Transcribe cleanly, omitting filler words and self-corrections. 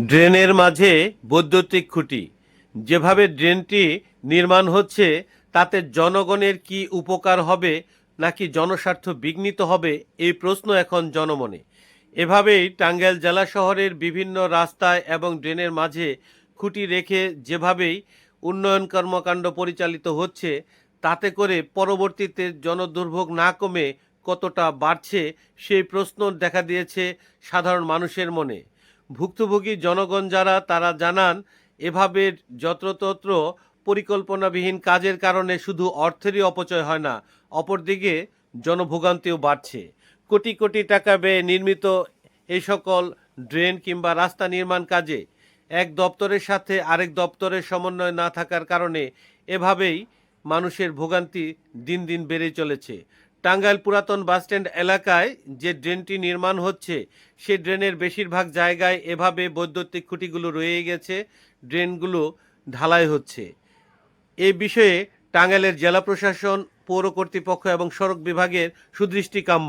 ড্রেনের মাঝে বৈদ্যুতিক খুঁটি, যেভাবে ড্রেনটি নির্মাণ হচ্ছে তাতে জনগণের কি উপকার হবে নাকি জনস্বার্থ বিঘ্নিত হবে, এই প্রশ্ন এখন জনমনে। এভাবেই টাঙ্গাইল জেলা শহরের বিভিন্ন রাস্তায় এবং ড্রেনের মাঝে খুঁটি রেখে যেভাবেই উন্নয়ন কর্মকাণ্ড পরিচালিত হচ্ছে, তাতে করে পরবর্তীতে জনদুর্ভোগ না কমে কতটা বাড়ছে সেই প্রশ্ন দেখা দিয়েছে সাধারণ মানুষের মনে। ভুক্তভোগী জনগণ যারা, তারা জানান এভাবে যত্রতত্র পরিকল্পনাবিহীন কাজের কারণে শুধু অর্থেরই অপচয় হয় না, অপরদিকে জনভোগান্তিও বাড়ছে। কোটি কোটি টাকা ব্যয়ে নির্মিত এই সকল ড্রেন কিংবা রাস্তা নির্মাণ কাজে এক দপ্তরের সাথে আরেক দপ্তরের সমন্বয় না থাকার কারণে এভাবেই মানুষের ভোগান্তি দিন দিন বেড়েই চলেছে। টাঙ্গাইল পুরাতন বাসস্ট্যান্ড এলাকায় যে ড্রেনটি নির্মাণ হচ্ছে, সে ড্রেনের বেশিরভাগ জায়গায় এভাবে বৈদ্যুতিক খুঁটিগুলো রয়ে গেছে, ড্রেনগুলো ঢালাই হচ্ছে। এই বিষয়ে টাঙ্গাইলের জেলা প্রশাসন, পৌর কর্তৃপক্ষ এবং সড়ক বিভাগের সুদৃষ্টি কাম্য।